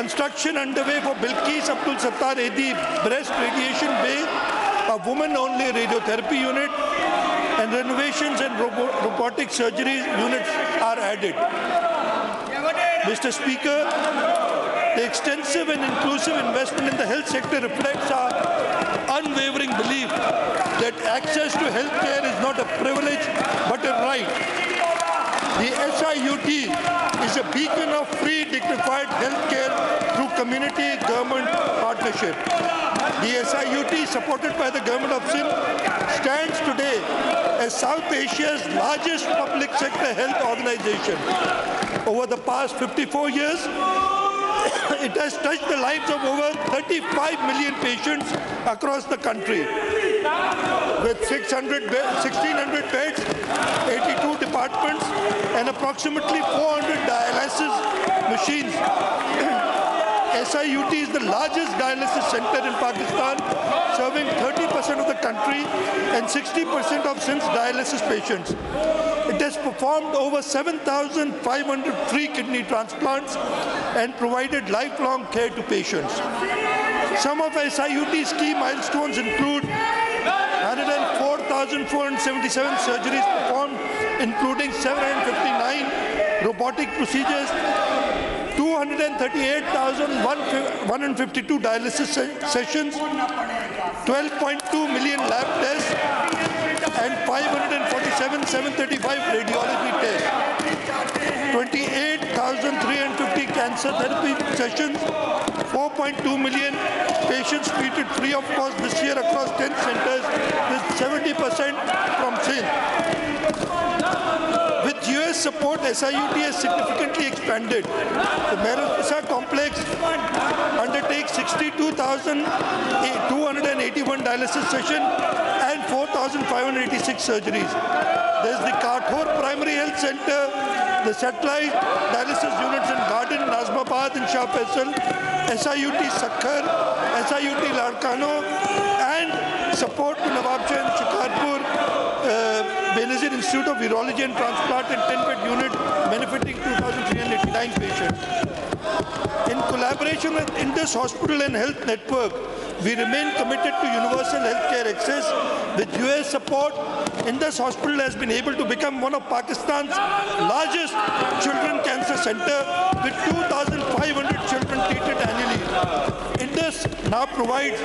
Construction underway for Bilkis Abdul Sattar Edi Breast Radiation Bay, a woman-only radiotherapy unit, and renovations and robotic surgery units are added. Mr. Speaker, the extensive and inclusive investment in the health sector reflects our unwavering belief that access to health care is not a privilege but a right. The SIUT is a beacon of free, dignified health care through community-government partnership. The SIUT, supported by the Government of Sindh, stands today as South Asia's largest public sector health organization. Over the past 54 years, it has touched the lives of over 35 million patients across the country. With 1,600 beds, 82 departments, and approximately 400 dialysis machines, SIUT is the largest dialysis center in Pakistan, serving 30% of the country and 60% of Sindh's dialysis patients. It has performed over 7,500 free kidney transplants and provided lifelong care to patients. Some of SIUT's key milestones include 104,477 surgeries performed, including 759 robotic procedures, 238,152 dialysis sessions, 12.2 million lab tests, and 547,735 radiology tests, 28,350 cancer therapy sessions, 4.2 million patients treated free of cost this year across 10 centers, with 70% from Sindh. With US support, SIUT has significantly expanded. The Mehrunisar complex undertakes 62,281 dialysis sessions and 4,586 surgeries. There's the Kathor Primary Health Center, the satellite dialysis units in Garden, Nazmabad, and Shah Faisal, SIUT Sakhar, SIUT Larkano, and support to Nawabshah and Shikarpur, Benazir Institute of Urology and Transplant and 10-bed unit benefiting 2,389 patients. In collaboration with Indus Hospital and Health Network, we remain committed to universal healthcare access. With US support, Indus Hospital has been able to become one of Pakistan's largest children cancer center, with 2,500 children treated annually. Indus now provides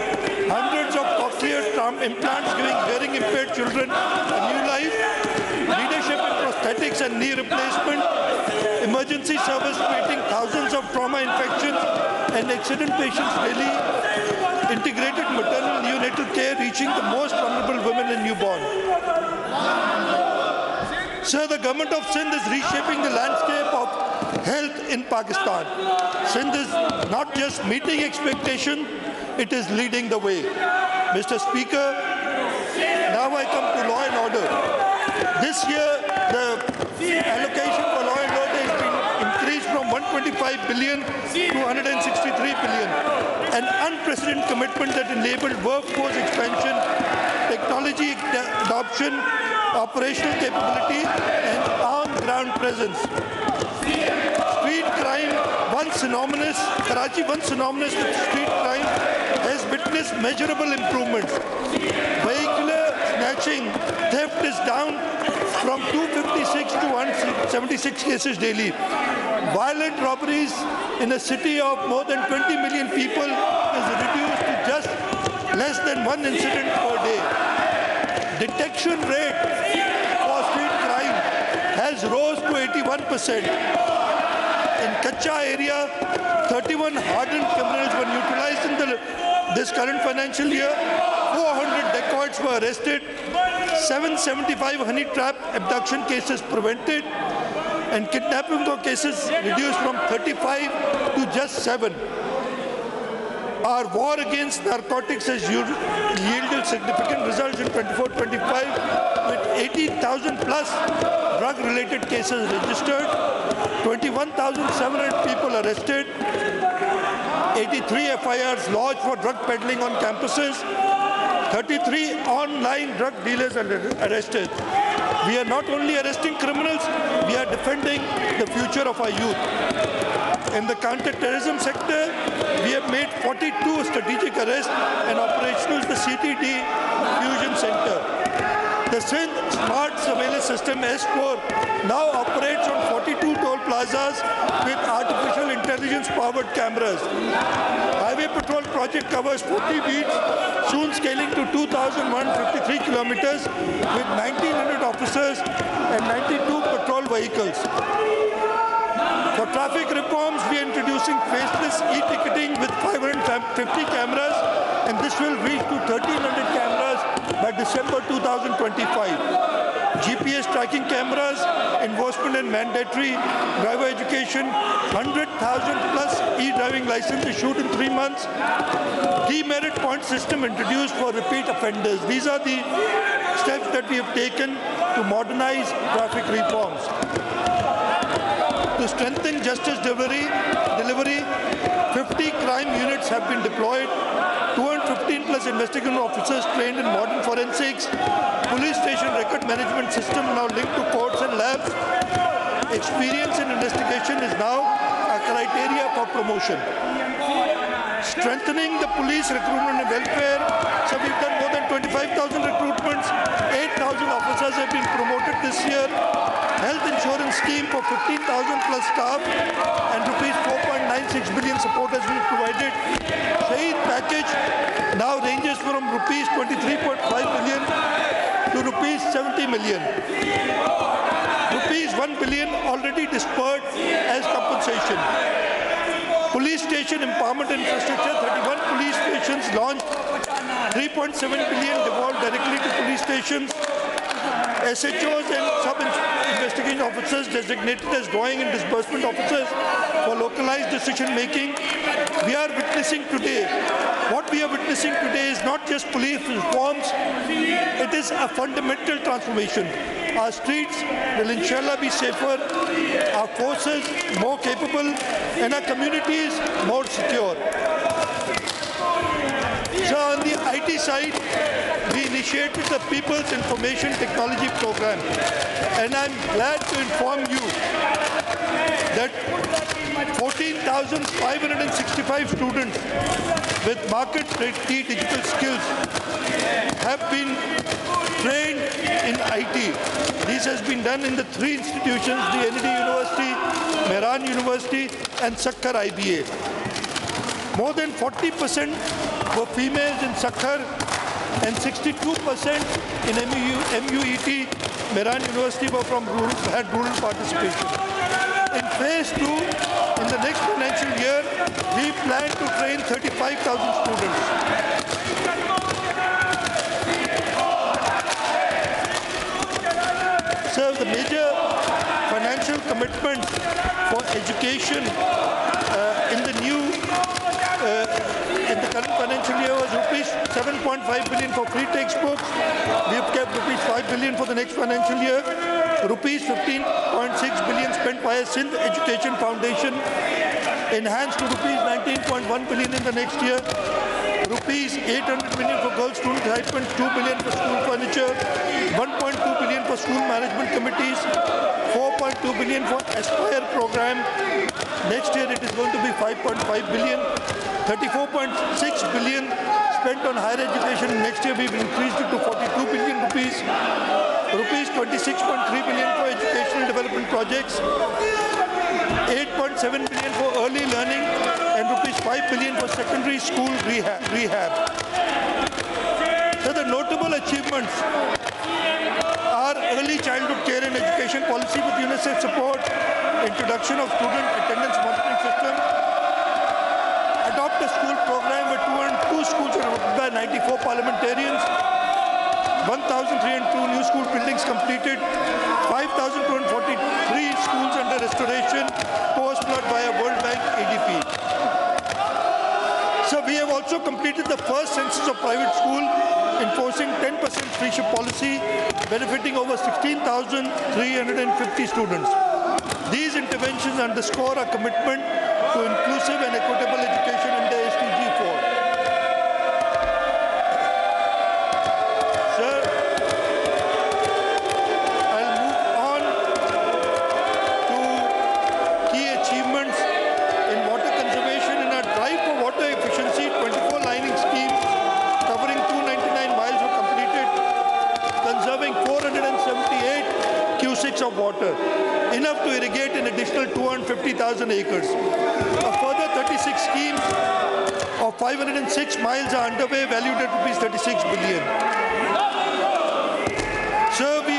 hundreds of cochlear implants, giving hearing impaired children a new life, leadership in prosthetics and knee replacement, emergency service treating thousands of trauma infections and accident patients daily, integrated maternal neonatal care reaching the most vulnerable women and newborn. Sir, the government of Sindh is reshaping the landscape of health in Pakistan. Sindh is not just meeting expectation, it is leading the way. Mr. Speaker, now I come to law and order. This year, the allocation for law and order has been increased from 125 billion to 163 billion. An unprecedented commitment that enabled workforce expansion, technology adoption, operational capability, and on-ground presence. Street crime, Karachi, once synonymous with street crime, has witnessed measurable improvements. Vehicular snatching, theft is down from 256 to 176 cases daily. Violent robberies in a city of more than 20 million people is reduced to just less than one incident per day. Detection rate for street crime has rose to 81%. In Kacha area, 31 hardened criminals were neutralized in this current financial year. 400 dacoits were arrested. 775 honey trap abduction cases prevented, and kidnapping cases reduced from 35 to just 7. Our war against narcotics has yielded significant results in 24-25, with 18,000 plus drug-related cases registered, 21,700 people arrested, 83 FIRs lodged for drug peddling on campuses, 33 online drug dealers are arrested. We are not only arresting criminals, we are defending the future of our youth. In the counter-terrorism sector, we have made 42 strategic arrests and operational the CTD Fusion Center. The Sindh Smart Surveillance System S4 now operates on 42 toll plazas with artificial intelligence-powered cameras. Highway Patrol project covers 40 beats, soon scaling to 2,153 kilometers with 1,900 officers and 92 patrol vehicles. For traffic reforms, we are introducing faceless e-ticketing with 550 cameras, and this will reach to 1,300 cameras by December 2025. GPS tracking cameras, enforcement and mandatory driver education, 100,000 plus e-driving license issued in 3 months. Demerit point system introduced for repeat offenders. These are the steps that we have taken to modernize traffic reforms. To strengthen justice delivery, 50 crime units have been deployed, 215 plus investigative officers trained in modern forensics, police station record management system now linked to courts and labs. Experience in investigation is now a criteria for promotion. Strengthening the police recruitment and welfare. So we've done more than 25,000 recruitments, 8,000 officers have been promoted this year. Health insurance scheme for 15,000 plus staff and rupees 4.96 billion support has been provided. Shaheed package now ranges from rupees 23.5 billion to rupees 70 million. Rupees 1 billion already disbursed as compensation. Police station empowerment infrastructure, 31 police stations launched, 3.7 billion devolved directly to police stations. SHOs and sub-investigation officers designated as drawing and disbursement officers for localized decision making. We are witnessing today, what we are witnessing today is not just police reforms, it is a fundamental transformation. Our streets will inshallah be safer, our forces more capable, and our communities more secure. So on the IT side, we initiated the People's Information Technology Program, and I'm glad to inform you that 14,565 students with market-ready digital skills have been trained in IT. This has been done in the 3 institutions, the NED University, Mehran University, and Sakkar IBA. More than 40% were females in Sakkar and 62% in MUET, Mehran University, were from had rural participation. In phase 2, in the next financial year, we plan to train 35,000 students. So the major financial commitments for education in the current financial year was rupees 7.5 billion for free textbooks. We have kept rupees 5 billion for the next financial year. Rupees 15.6 billion spent by a Sindh Education Foundation, enhanced to rupees 19.1 billion in the next year. Rupees 800 million for girls student stipends, 2 billion for school furniture, 1.2 billion for school management committees, 4.2 billion for Aspire program. Next year it is going to be 5.5 billion. 34.6 billion spent on higher education. Next year we've increased it to 42 billion rupees. Rupees 26.3 billion for educational development projects. 8.7 billion for early learning and rupees 5 billion for secondary school rehab. So the notable achievements are early childhood care and education policy with UNICEF support, introduction of student attendance monitoring system, adopt a school program where 202 schools are opened by 94 parliamentarians, 1,302 new school buildings completed, 5,243 schools under restoration, post-flood by a World Bank ADP. So we have also completed the first census of private school, enforcing 10% free-ship policy, benefiting over 16,350 students. These interventions underscore our commitment to inclusive and equitable education under SDG 4. Sir, of water, enough to irrigate an additional 250,000 acres. A further 36 schemes of 506 miles are underway, valued at rupees 36 billion. Sir, we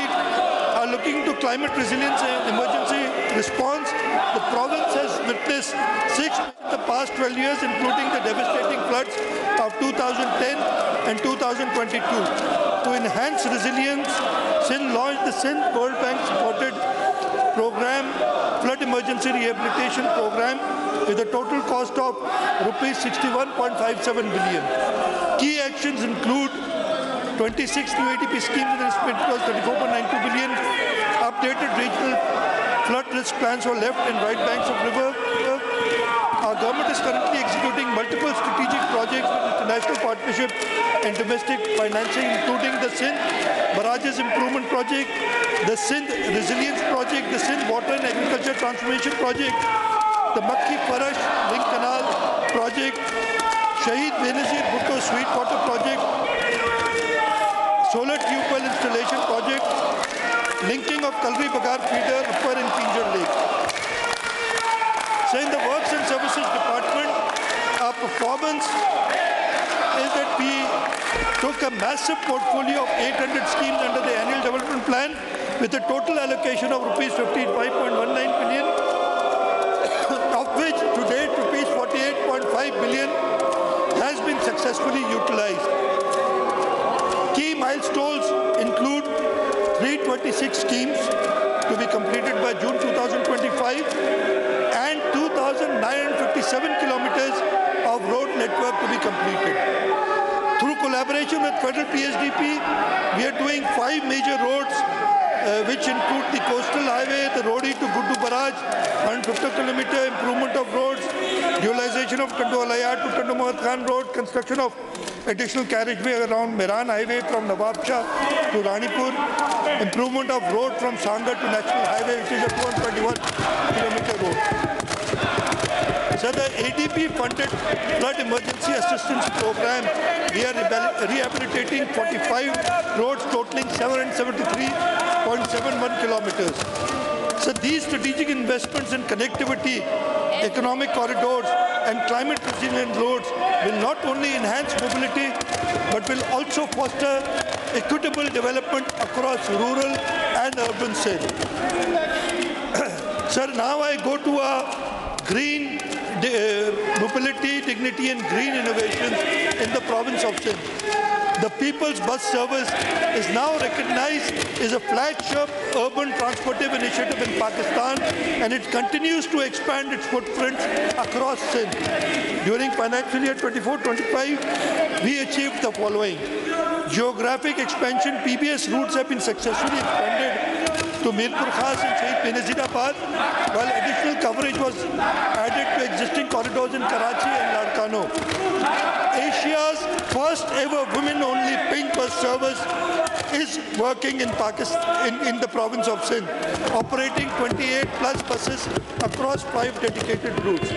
are looking to climate resilience and emergency response. The province has witnessed 6 in the past 12 years, including the devastating floods of 2010 and 2022. To enhance resilience, Sindh launched the Sindh World Bank supported program, Flood Emergency Rehabilitation Program, with a total cost of rupees 61.57 billion. Key actions include 26 new ADP schemes with an estimated cost 34.92 billion, updated regional flood risk plans for left and right banks of river. Our government is currently executing multiple strategic projects with international partnership and domestic financing, including the Sindh Barrages Improvement Project, the Sindh Resilience Project, the Sindh Water and Agriculture Transformation Project, the Makhi Parash Link Canal Project, Shahid Benazir Bhutto Sweet Water Project, Solar Tube Well Installation Project, linking of Kalri Bagar Feeder, Upper and Pinjar Lake. So in the Works and Services Department, our performance is that we took a massive portfolio of 800 schemes under the annual development plan with a total allocation of rupees 55.19 billion, of which to date rupees 48.5 billion has been successfully utilized. Key milestones include 326 schemes to be completed by June 2025 and 2,957 kilometers of road network to be completed. Through collaboration with Federal PSDP, we are doing 5 major roads, which include the Coastal Highway, the Rodi to Guddu Barrage, 150-kilometer improvement of roads, dualization of Tandu Alaya to Tandu Mohammad Khan Road, construction of additional carriageway around Mehran Highway from Nawab Shah to Ranipur, improvement of road from Sangha to National Highway, which is a 221-kilometer road. So the ADP funded flood emergency assistance program, we are rehabilitating 45 roads totaling 773.71 kilometers. So these strategic investments in connectivity, economic corridors and climate resilient roads will not only enhance mobility but will also foster equitable development across rural and urban Sindh. Sir, now I go to our green mobility, dignity and green innovations in the province of Sindh. The People's Bus Service is now recognized as a flagship urban transportive initiative in Pakistan, and it continues to expand its footprint across Sindh. During financial year 24-25, we achieved the following. Geographic expansion, PBS routes have been successfully expanded to Mirpur Khas and Shahid Benazirabad, while additional coverage was added to existing corridors in Karachi and Ladkano. Asia's first ever women-only pink bus service is working in Pakistan, in the province of Sindh, operating 28 plus buses across 5 dedicated routes.